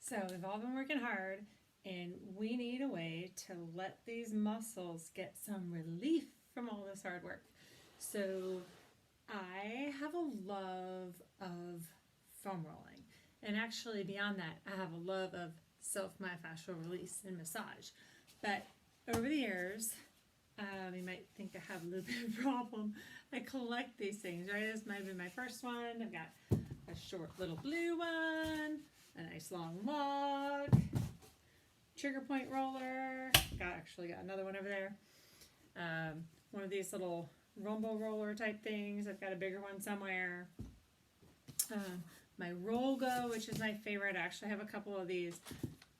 So we've all been working hard and we need a way to let these muscles get some relief from all this hard work. So I have a love of foam rolling. And actually beyond that, I have a love of self-myofascial release and massage. But over the years, you might think I have a little bit of a problem. I collect these things, right? This might have been my first one. I've got a short little blue one, a nice long log, trigger point roller. Actually got another one over there. One of these little rumble roller type things. I've got a bigger one somewhere. My Rollga, which is my favorite. I actually have a couple of these.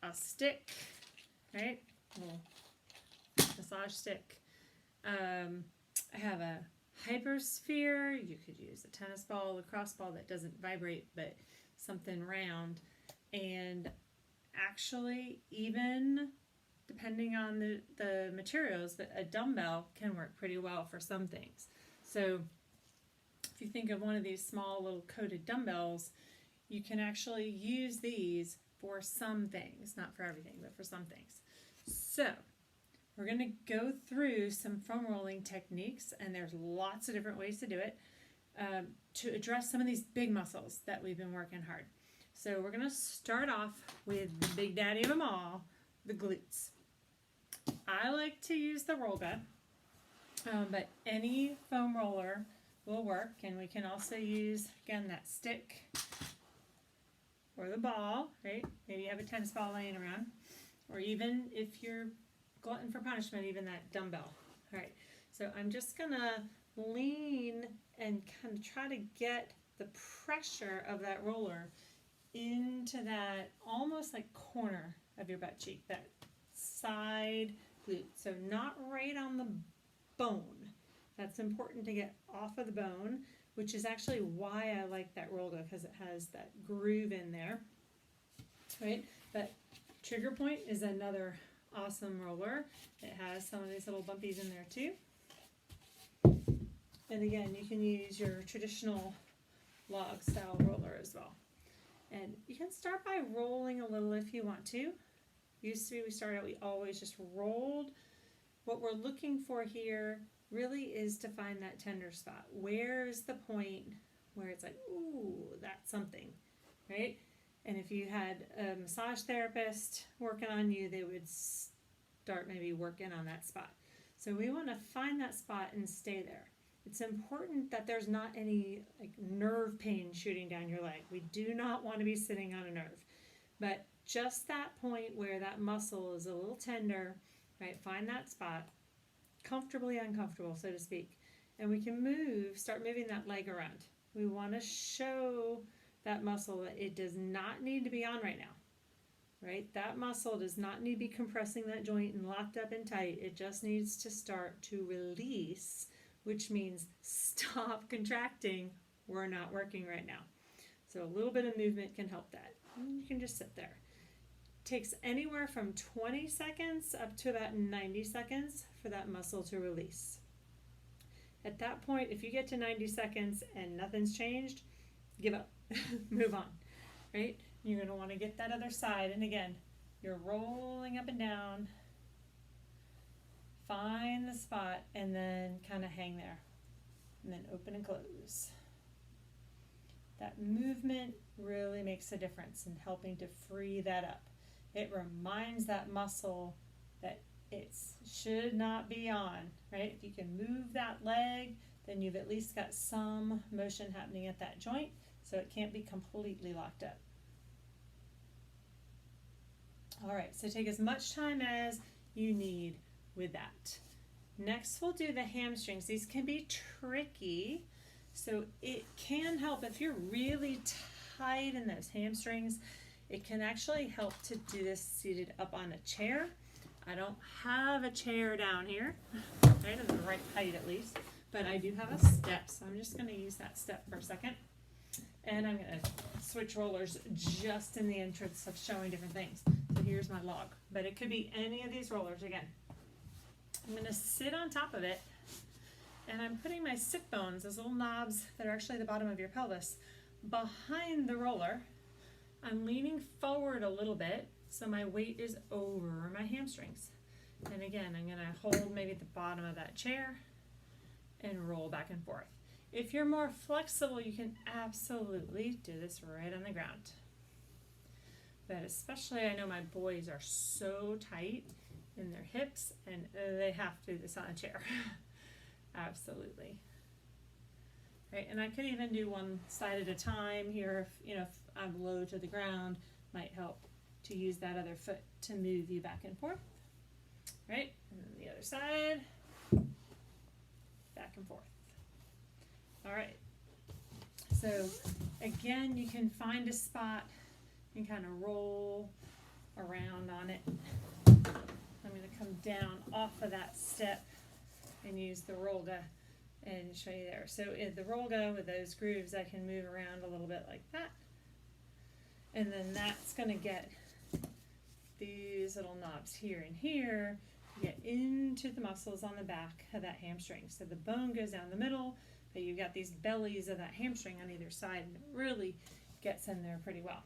A stick, right? A little massage stick. I have a hypersphere. You could use a tennis ball, a lacrosse ball that doesn't vibrate, but something round. And actually, even depending on the materials, but a dumbbell can work pretty well for some things. So if you think of one of these small little coated dumbbells, you can actually use these for some things, not for everything, but for some things. So we're going to go through some foam rolling techniques, and there's lots of different ways to do it to address some of these big muscles that we've been working hard. So we're going to start off with the big daddy of them all, the glutes. I like to use the Rollga, but any foam roller will work, and we can also use, again, that stick or the ball, right? Maybe you have a tennis ball laying around, or even if you're glutton for punishment, even that dumbbell. All right, so I'm just gonna lean and kind of try to get the pressure of that roller into that almost like corner of your butt cheek, that side glute. So not right on the bone. That's important to get off of the bone, which is actually why I like that Rollga, because it has that groove in there, right? But trigger point is another awesome roller. It has some of these little bumpies in there too. And again, you can use your traditional log style roller as well. And you can start by rolling a little if you want to. Used to be, we started out, we always just rolled. What we're looking for here really is to find that tender spot. Where is the point where it's like, ooh, that's something, right? And if you had a massage therapist working on you, they would start maybe working on that spot. So we want to find that spot and stay there. It's important that there's not any like nerve pain shooting down your leg. We do not want to be sitting on a nerve. But just that point where that muscle is a little tender, right? Find that spot, comfortably uncomfortable, so to speak. And we can start moving that leg around. We want to show that muscle that it does not need to be on right now, right? That muscle does not need to be compressing that joint and locked up and tight. It just needs to start to release, which means stop contracting. We're not working right now. So a little bit of movement can help that. And you can just sit there. It takes anywhere from 20 seconds up to about 90 seconds for that muscle to release. At that point, if you get to 90 seconds and nothing's changed, give up. Move on, right? You're going to want to get that other side, and again, you're rolling up and down. Find the spot and then kind of hang there, and then open and close. That movement really makes a difference in helping to free that up. It reminds that muscle that it should not be on, right? If you can move that leg, then you've at least got some motion happening at that joint, so it can't be completely locked up. All right, so take as much time as you need with that. Next, we'll do the hamstrings. These can be tricky, so it can help if you're really tight in those hamstrings. It can actually help to do this seated up on a chair. I don't have a chair down here, right, in the right height at least, but I do have a step, so I'm just going to use that step for a second. And I'm going to switch rollers just in the entrance of showing different things. So here's my log, but it could be any of these rollers again. I'm going to sit on top of it, and I'm putting my sit bones, those little knobs that are actually the bottom of your pelvis, behind the roller. I'm leaning forward a little bit so my weight is over my hamstrings. And again, I'm gonna hold maybe at the bottom of that chair and roll back and forth. If you're more flexible, you can absolutely do this right on the ground. But especially, I know my boys are so tight in their hips and they have to do this on a chair. Absolutely. Right, and I could even do one side at a time here if I'm low to the ground, might help to use that other foot to move you back and forth. Right, and then the other side, back and forth. All right, so again, you can find a spot and kind of roll around on it. I'm going to come down off of that step and use the Rollga and show you there. So in the Rollga with those grooves, I can move around a little bit like that. And then that's going to get these little knobs here and here to get into the muscles on the back of that hamstring. So the bone goes down the middle, but you've got these bellies of that hamstring on either side, and it really gets in there pretty well.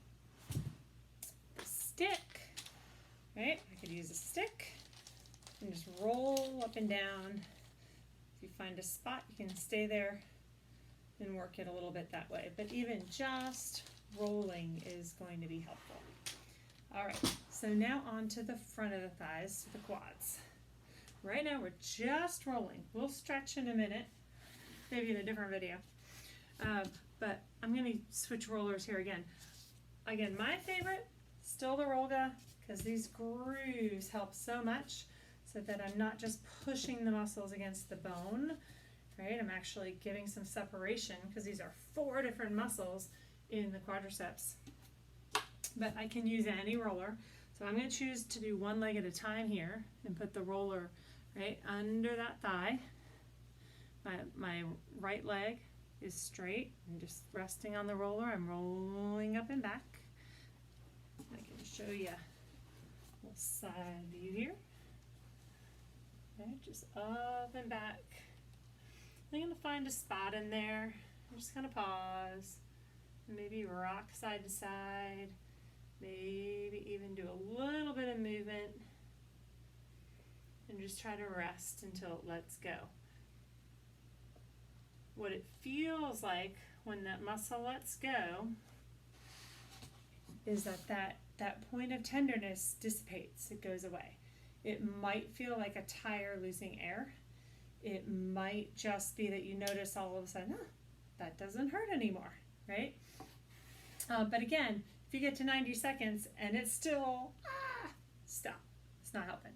Stick, right? I could use a stick and just roll up and down. If you find a spot, you can stay there and work it a little bit that way. But even just rolling is going to be helpful. All right, so now on to the front of the thighs, to the quads. Right now we're just rolling. We'll stretch in a minute, maybe in a different video. But I'm going to switch rollers here again. Again, my favorite, still the Rollga, because these grooves help so much so that I'm not just pushing the muscles against the bone, right? I'm actually giving some separation because these are 4 different muscles in the quadriceps. But I can use any roller. So I'm going to choose to do one leg at a time here and put the roller right under that thigh. My right leg is straight. I'm just resting on the roller. I'm rolling up and back. I can show you a little side view here. Okay, just up and back. I'm going to find a spot in there. I'm just going to pause. Maybe rock side to side. Maybe even do a little bit of movement. And just try to rest until it lets go. What it feels like when that muscle lets go is that point of tenderness dissipates. It goes away. It might feel like a tire losing air. It might just be that you notice all of a sudden, oh, that doesn't hurt anymore, right? But again, if you get to 90 seconds and it's still, stop. It's not helping.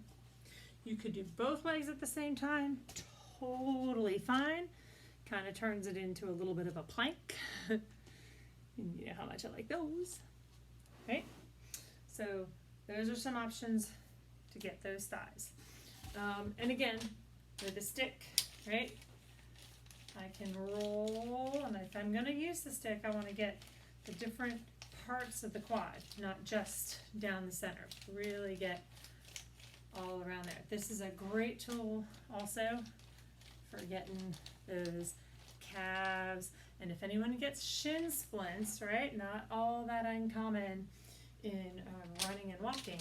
You could do both legs at the same time, totally fine. Kind of turns it into a little bit of a plank. You know how much I like those, right? So those are some options to get those thighs. And again, with the stick, right? I can roll, and if I'm going to use the stick, I want to get the different parts of the quad, not just down the center. Really get all around there. This is a great tool also for getting those calves. And if anyone gets shin splints, right? Not all that uncommon in running and walking.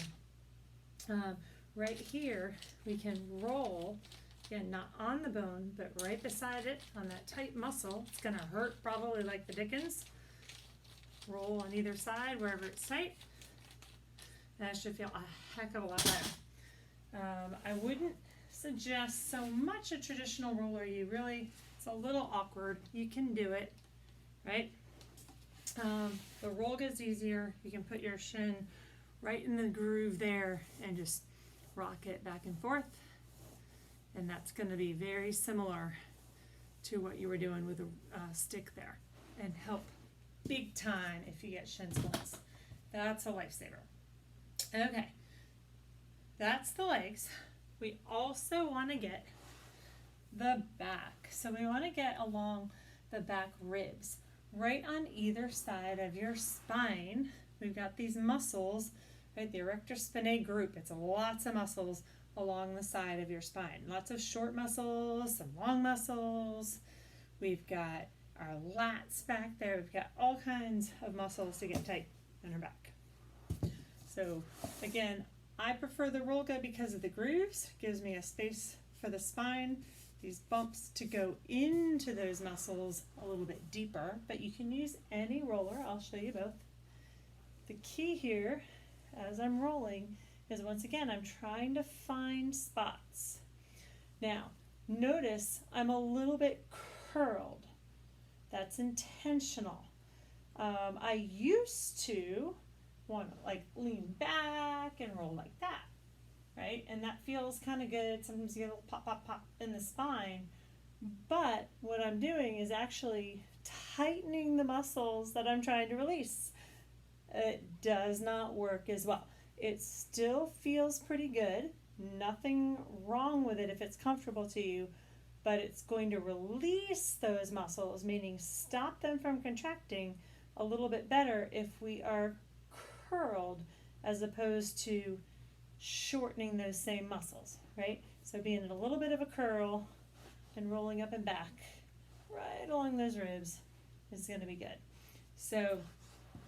Right here, we can roll, again, not on the bone, but right beside it on that tight muscle. It's going to hurt probably like the dickens. Roll on either side, wherever it's tight. That should feel a heck of a lot better. I wouldn't suggest so much a traditional roller. It's a little awkward. You can do it, right? The Rollga is easier. You can put your shin right in the groove there and just rock it back and forth. And that's going to be very similar to what you were doing with a stick there, and help big time if you get shin splints. That's a lifesaver. Okay, that's the legs. We also want to get the back. So we want to get along the back ribs. Right on either side of your spine, we've got these muscles, right? The erector spinae group. It's lots of muscles along the side of your spine. Lots of short muscles, some long muscles. We've got our lats back there. We've got all kinds of muscles to get tight. and her back. So again, I prefer the Rollga because of the grooves. It gives me a space for the spine, these bumps to go into those muscles a little bit deeper, but you can use any roller. I'll show you both. The key here, as I'm rolling, is once again, I'm trying to find spots. Now, notice I'm a little bit curled. That's intentional. I used to want to like lean back and roll like that, right? And that feels kind of good. Sometimes you get a little pop, pop, pop in the spine. But what I'm doing is actually tightening the muscles that I'm trying to release. It does not work as well. It still feels pretty good. Nothing wrong with it if it's comfortable to you, but it's going to release those muscles, meaning stop them from contracting a little bit better if we are curled as opposed to shortening those same muscles, right? So being in a little bit of a curl and rolling up and back right along those ribs is going to be good. So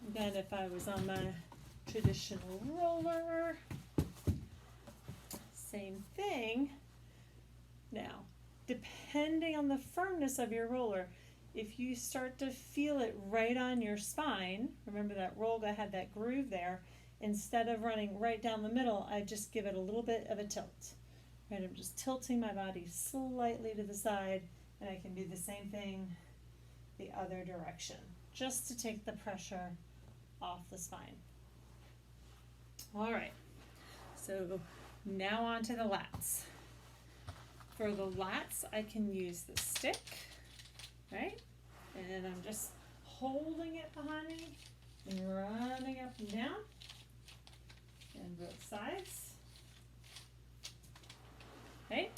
again, if I was on my traditional roller, same thing. Now, depending on the firmness of your roller, if you start to feel it right on your spine, remember that Rollga had that groove there, instead of running right down the middle, I just give it a little bit of a tilt. Right, I'm just tilting my body slightly to the side, and I can do the same thing the other direction, just to take the pressure off the spine. All right, so now on to the lats. For the lats, I can use the stick, right? And I'm just holding it behind me and running up and down and both sides. Okay,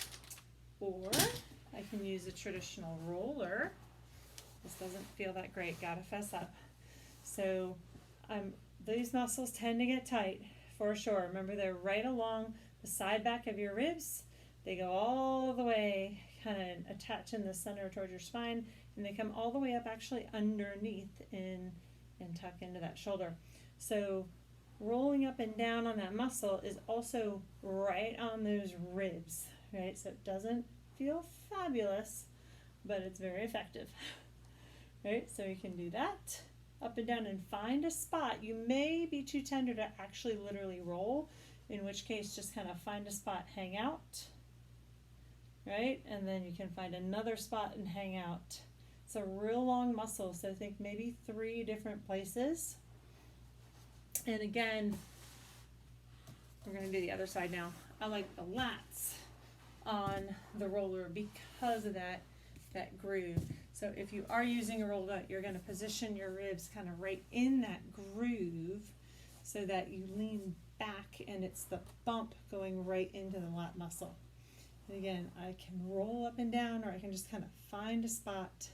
or I can use a traditional roller. This doesn't feel that great, gotta fess up. So these muscles tend to get tight for sure. Remember, they're right along the side back of your ribs. They go all the way, kind of attach in the center towards your spine, and they come all the way up actually underneath and tuck into that shoulder. So rolling up and down on that muscle is also right on those ribs, right? So it doesn't feel fabulous, but it's very effective, right? So you can do that up and down and find a spot. You may be too tender to actually literally roll, in which case just kind of find a spot, hang out, right? And then you can find another spot and hang out. It's a real long muscle, so think maybe 3 different places. And again, we're going to do the other side now. I like the lats on the roller because of that groove. So if you are using a Rollga, you're going to position your ribs kind of right in that groove so that you lean back and it's the bump going right into the lat muscle. And again, I can roll up and down, or I can just kind of find a spot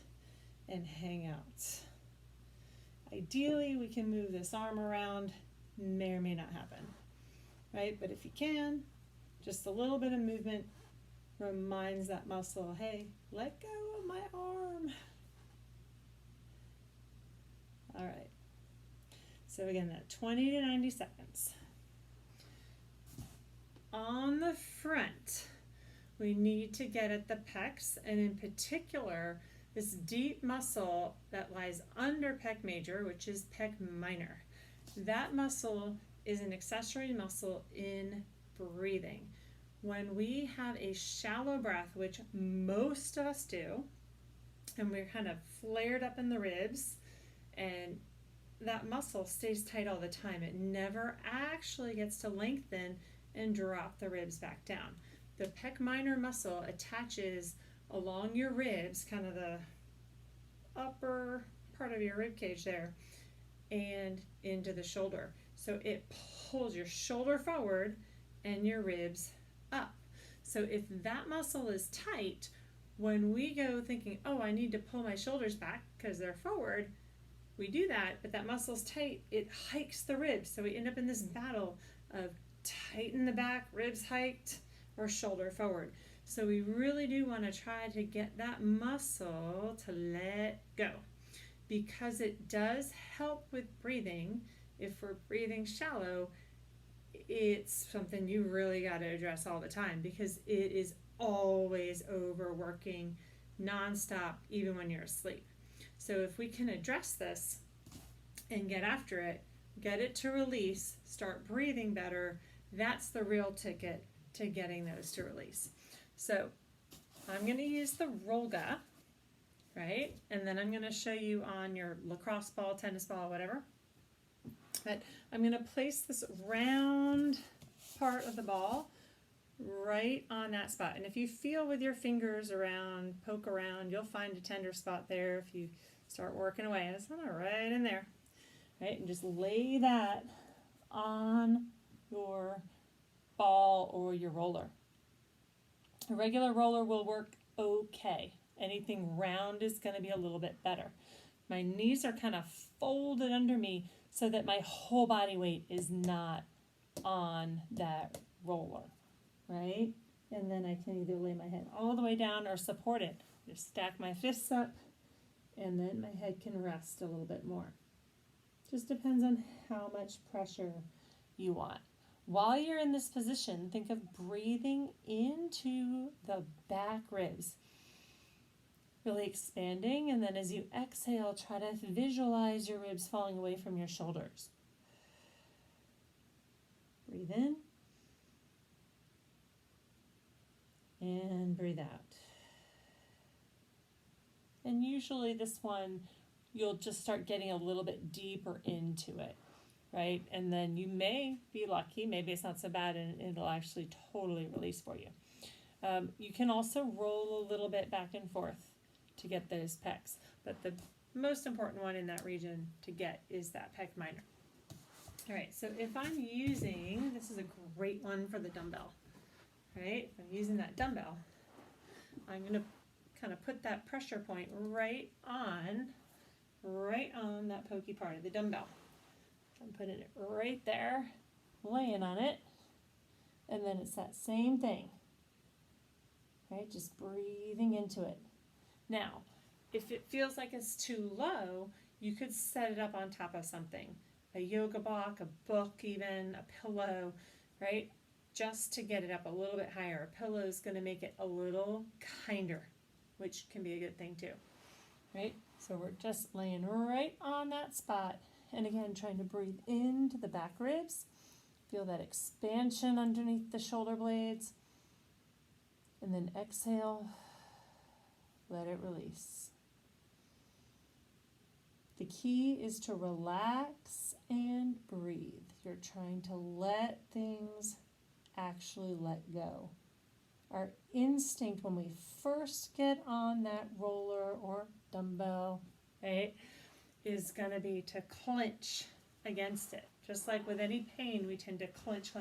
and hang out. Ideally, we can move this arm around. May or may not happen, right? But if you can, just a little bit of movement reminds that muscle, hey, let go of my arm. All right. So again, that 20 to 90 seconds. On the front, we need to get at the pecs, and in particular, this deep muscle that lies under pec major, which is pec minor. That muscle is an accessory muscle in breathing. When we have a shallow breath, which most of us do, and we're kind of flared up in the ribs, and that muscle stays tight all the time. It never actually gets to lengthen and drop the ribs back down. The pec minor muscle attaches along your ribs, kind of the upper part of your rib cage there, and into the shoulder. So it pulls your shoulder forward and your ribs up. So if that muscle is tight, when we go thinking, oh, I need to pull my shoulders back because they're forward, we do that, but that muscle's tight, it hikes the ribs. So we end up in this battle of tighten the back, ribs hiked, or shoulder forward. So we really do want to try to get that muscle to let go, because it does help with breathing If we're breathing shallow, it's something you really got to address all the time because it is always overworking nonstop, even when you're asleep. So if we can address this and get after it, get it to release, start breathing better, that's the real ticket to getting those to release. So I'm going to use the Rollga, right? And then I'm going to show you on your lacrosse ball, tennis ball, whatever. But I'm going to place this round part of the ball right on that spot. And if you feel with your fingers around, poke around, you'll find a tender spot there if you start working away. And it's right in there, right? And just lay that on your ball or your roller. A regular roller will work okay. Anything round is going to be a little bit better. My knees are kind of folded under me so that my whole body weight is not on that roller, right? And then I can either lay my head all the way down or support it. Just stack my fists up, and then my head can rest a little bit more. Just depends on how much pressure you want. While you're in this position, think of breathing into the back ribs. Really expanding, and then as you exhale, try to visualize your ribs falling away from your shoulders. Breathe in and breathe out. And usually this one, you'll just start getting a little bit deeper into it, right? And then you may be lucky, maybe it's not so bad and it'll actually totally release for you. You can also roll a little bit back and forth to get those pecs, but the most important one in that region to get is that pec minor. All right, so if I'm using, this is a great one for the dumbbell, right? If I'm using that dumbbell, I'm going to kind of put that pressure point right on that pokey part of the dumbbell. I'm putting it right there, laying on it, and then it's that same thing, right? Just breathing into it. Now, if it feels like it's too low, you could set it up on top of something, a yoga block, a book even, a pillow, right? Just to get it up a little bit higher. A pillow is going to make it a little kinder, which can be a good thing too, right? So we're just laying right on that spot. And again, trying to breathe into the back ribs. Feel that expansion underneath the shoulder blades. And then exhale. Let it release. The key is to relax and breathe. You're trying to let things actually let go. Our instinct when we first get on that roller or dumbbell, right, is going to be to clench against it. Just like with any pain, we tend to clench.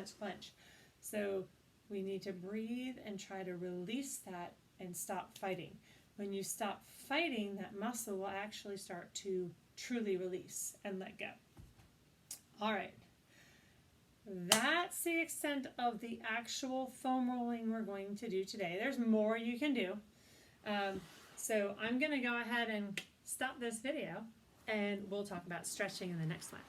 So we need to breathe and try to release that and stop fighting. When you stop fighting, that muscle will actually start to truly release and let go. All right. That's the extent of the actual foam rolling we're going to do today. There's more you can do. So I'm going to go ahead and stop this video, and we'll talk about stretching in the next one.